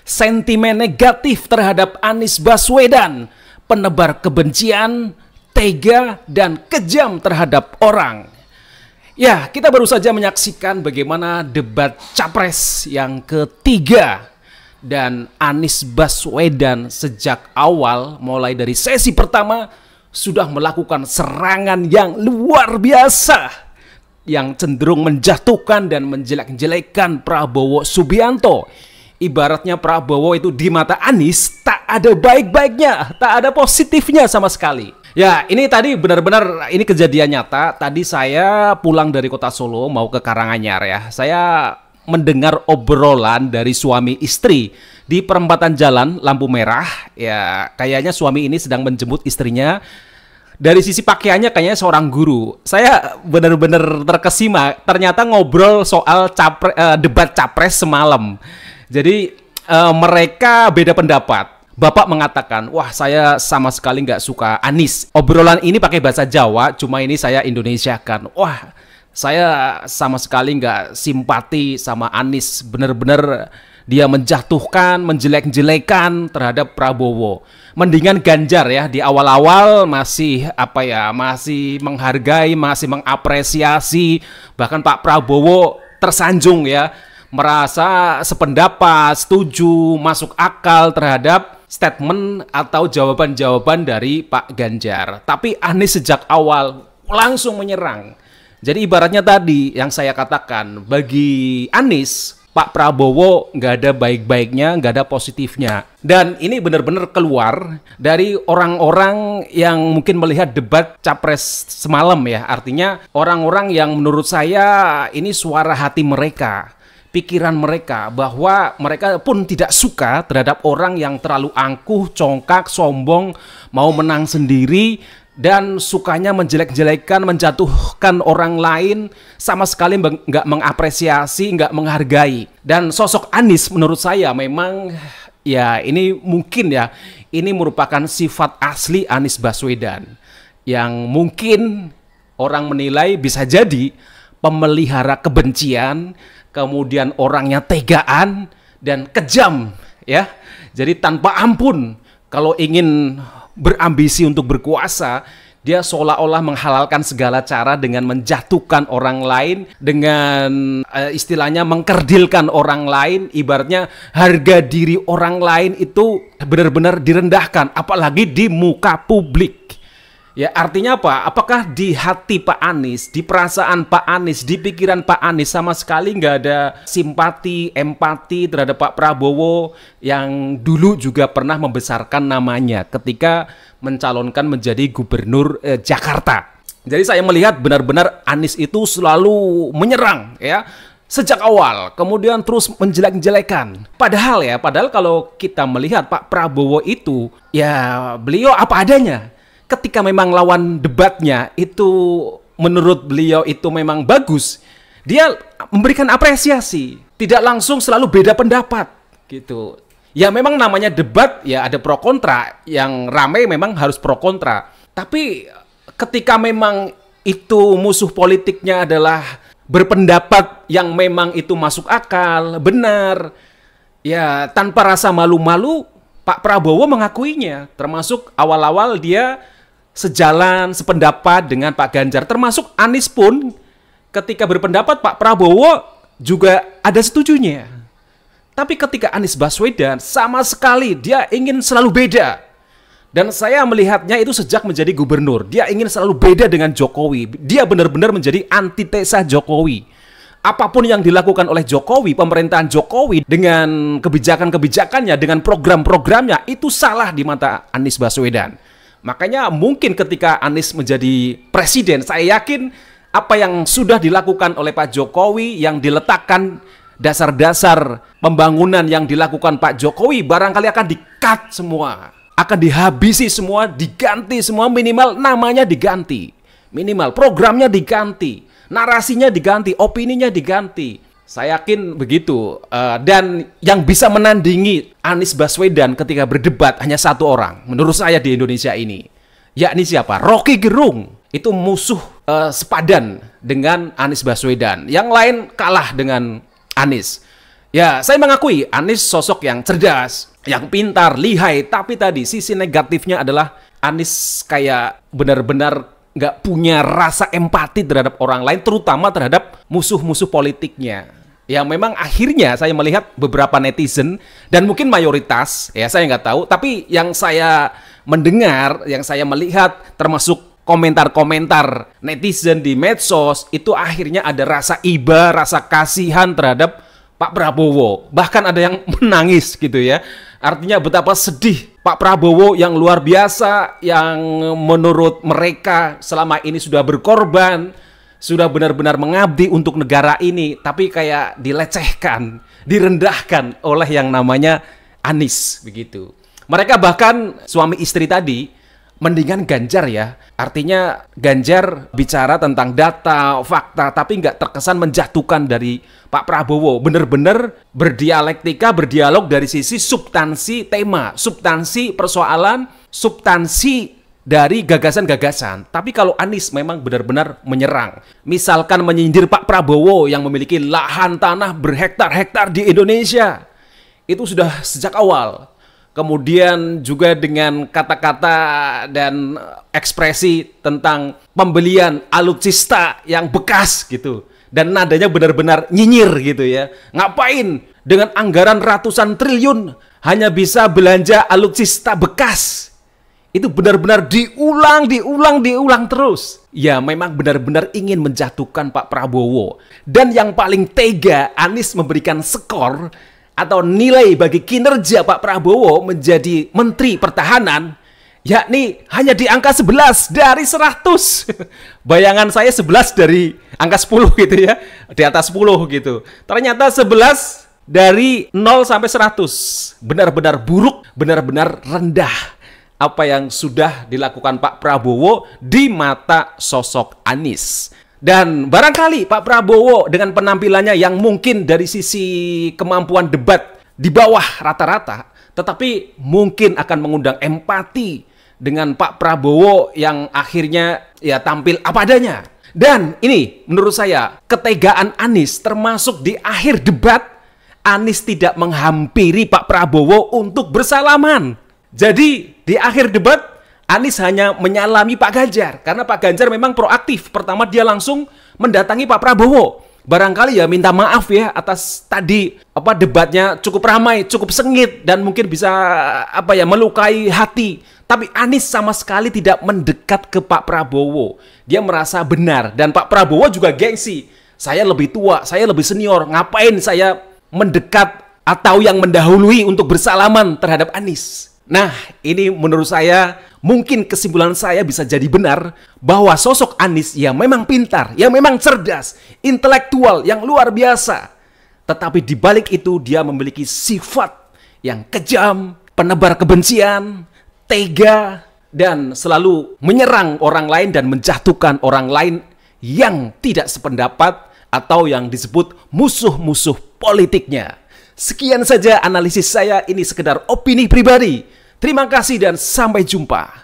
sentimen negatif terhadap Anies Baswedan, penebar kebencian, tega, dan kejam terhadap orang. Ya, kita baru saja menyaksikan bagaimana debat capres yang ketiga. Dan Anies Baswedan sejak awal, mulai dari sesi pertama, sudah melakukan serangan yang luar biasa, yang cenderung menjatuhkan dan menjelek-jelekan Prabowo Subianto. Ibaratnya Prabowo itu di mata Anies tak ada baik-baiknya, tak ada positifnya sama sekali. Ya, ini tadi benar-benar ini kejadian nyata. Tadi saya pulang dari kota Solo mau ke Karanganyar ya. Saya mendengar obrolan dari suami istri di perempatan jalan lampu merah. Ya, kayaknya suami ini sedang menjemput istrinya. Dari sisi pakaiannya kayaknya seorang guru. Saya benar-benar terkesima. Ternyata ngobrol soal debat capres semalam. Jadi mereka beda pendapat. Bapak mengatakan, wah saya sama sekali nggak suka Anies. Obrolan ini pakai bahasa Jawa, cuma ini saya Indonesiakan. Wah, saya sama sekali nggak simpati sama Anies. Bener-bener dia menjatuhkan, menjelek-jelekan terhadap Prabowo. Mendingan Ganjar ya, di awal-awal masih masih menghargai, masih mengapresiasi. Bahkan Pak Prabowo tersanjung ya, merasa sependapat, setuju, masuk akal terhadap statement atau jawaban-jawaban dari Pak Ganjar. Tapi Anies sejak awal langsung menyerang. Jadi ibaratnya tadi yang saya katakan, bagi Anies, Pak Prabowo nggak ada baik-baiknya, nggak ada positifnya. Dan ini benar-benar keluar dari orang-orang yang mungkin melihat debat capres semalam ya. Artinya orang-orang yang menurut saya ini suara hati mereka, pikiran mereka, bahwa mereka pun tidak suka terhadap orang yang terlalu angkuh, congkak, sombong, mau menang sendiri, dan sukanya menjelek-jelekan, menjatuhkan orang lain, sama sekali nggak mengapresiasi, nggak menghargai. Dan sosok Anies menurut saya memang ya ini mungkin ya, ini merupakan sifat asli Anies Baswedan yang mungkin orang menilai bisa jadi pemelihara kebencian, kemudian orangnya tegaan dan kejam ya. Jadi tanpa ampun kalau ingin berambisi untuk berkuasa, dia seolah-olah menghalalkan segala cara dengan menjatuhkan orang lain, dengan istilahnya mengkerdilkan orang lain. Ibaratnya harga diri orang lain itu benar-benar direndahkan, apalagi di muka publik. Ya, artinya apa? Apakah di hati Pak Anies, di perasaan Pak Anies, di pikiran Pak Anies sama sekali nggak ada simpati, empati terhadap Pak Prabowo yang dulu juga pernah membesarkan namanya ketika mencalonkan menjadi gubernur Jakarta. Jadi saya melihat benar-benar Anies itu selalu menyerang ya sejak awal, kemudian terus menjelek-jelekan. Padahal kalau kita melihat Pak Prabowo itu ya beliau apa adanya. Ketika memang lawan debatnya itu menurut beliau itu memang bagus, dia memberikan apresiasi, tidak langsung selalu beda pendapat gitu. Ya memang namanya debat ya ada pro kontra, yang ramai memang harus pro kontra. Tapi ketika memang itu musuh politiknya adalah berpendapat yang memang itu masuk akal, benar, ya tanpa rasa malu-malu Pak Prabowo mengakuinya. Termasuk awal-awal dia sejalan, sependapat dengan Pak Ganjar. Termasuk Anies pun ketika berpendapat Pak Prabowo juga ada setujunya. Tapi ketika Anies Baswedan sama sekali dia ingin selalu beda. Dan saya melihatnya itu sejak menjadi gubernur. Dia ingin selalu beda dengan Jokowi. Dia benar-benar menjadi antitesa Jokowi. Apapun yang dilakukan oleh Jokowi, pemerintahan Jokowi dengan kebijakan-kebijakannya, dengan program-programnya, itu salah di mata Anies Baswedan. Makanya mungkin ketika Anies menjadi presiden, saya yakin apa yang sudah dilakukan oleh Pak Jokowi, yang diletakkan dasar-dasar pembangunan yang dilakukan Pak Jokowi, barangkali akan di-cut semua, akan dihabisi semua, diganti semua, minimal namanya diganti, minimal programnya diganti, narasinya diganti, opininya diganti. Saya yakin begitu. Dan yang bisa menandingi Anies Baswedan ketika berdebat hanya satu orang menurut saya di Indonesia ini, yakni siapa? Rocky Gerung. Itu musuh sepadan dengan Anies Baswedan. Yang lain kalah dengan Anies. Ya, saya mengakui Anies sosok yang cerdas, yang pintar, lihai. Tapi tadi sisi negatifnya adalah Anies kayak benar-benar nggak punya rasa empati terhadap orang lain, terutama terhadap musuh-musuh politiknya. Ya memang akhirnya saya melihat beberapa netizen dan mungkin mayoritas, ya saya nggak tahu, tapi yang saya mendengar, yang saya melihat termasuk komentar-komentar netizen di medsos, itu akhirnya ada rasa iba, rasa kasihan terhadap Pak Prabowo. Bahkan ada yang menangis gitu ya. Artinya betapa sedih Pak Prabowo yang luar biasa, yang menurut mereka selama ini sudah berkorban, sudah benar-benar mengabdi untuk negara ini, tapi kayak dilecehkan, direndahkan oleh yang namanya Anies begitu. Mereka bahkan suami istri tadi mendingan Ganjar ya. Artinya Ganjar bicara tentang data, fakta, tapi nggak terkesan menjatuhkan dari Pak Prabowo. Benar-benar berdialektika, berdialog dari sisi substansi tema, substansi persoalan, substansi dari gagasan-gagasan. Tapi kalau Anies memang benar-benar menyerang. Misalkan menyindir Pak Prabowo yang memiliki lahan tanah berhektar-hektar di Indonesia. Itu sudah sejak awal. Kemudian juga dengan kata-kata dan ekspresi tentang pembelian alutsista yang bekas gitu. Dan nadanya benar-benar nyinyir gitu ya. Ngapain dengan anggaran ratusan triliun hanya bisa belanja alutsista bekas? Itu benar-benar diulang terus. Ya memang benar-benar ingin menjatuhkan Pak Prabowo. Dan yang paling tega, Anies memberikan skor atau nilai bagi kinerja Pak Prabowo menjadi Menteri Pertahanan, yakni hanya di angka 11 dari 100. Bayangan saya 11 dari angka 10 gitu ya. Di atas 10 gitu. Ternyata 11 dari 0 sampai 100. Benar-benar buruk, benar-benar rendah apa yang sudah dilakukan Pak Prabowo di mata sosok Anies. Dan barangkali Pak Prabowo dengan penampilannya yang mungkin dari sisi kemampuan debat di bawah rata-rata, tetapi mungkin akan mengundang empati dengan Pak Prabowo yang akhirnya ya tampil apa adanya. Dan ini menurut saya ketegaan Anies termasuk di akhir debat, Anies tidak menghampiri Pak Prabowo untuk bersalaman. Jadi di akhir debat Anies hanya menyalami Pak Ganjar karena Pak Ganjar memang proaktif. Pertama dia langsung mendatangi Pak Prabowo. Barangkali ya minta maaf ya atas tadi debatnya cukup ramai, cukup sengit dan mungkin bisa melukai hati. Tapi Anies sama sekali tidak mendekat ke Pak Prabowo. Dia merasa benar dan Pak Prabowo juga gengsi. Saya lebih tua, saya lebih senior. Ngapain saya mendekat atau yang mendahului untuk bersalaman terhadap Anies? Nah, ini menurut saya mungkin kesimpulan saya bisa jadi benar bahwa sosok Anies ya memang pintar, ya memang cerdas, intelektual yang luar biasa. Tetapi di balik itu dia memiliki sifat yang kejam, penebar kebencian, tega, dan selalu menyerang orang lain dan menjatuhkan orang lain yang tidak sependapat atau yang disebut musuh-musuh politiknya. Sekian saja analisis saya, ini sekedar opini pribadi. Terima kasih dan sampai jumpa.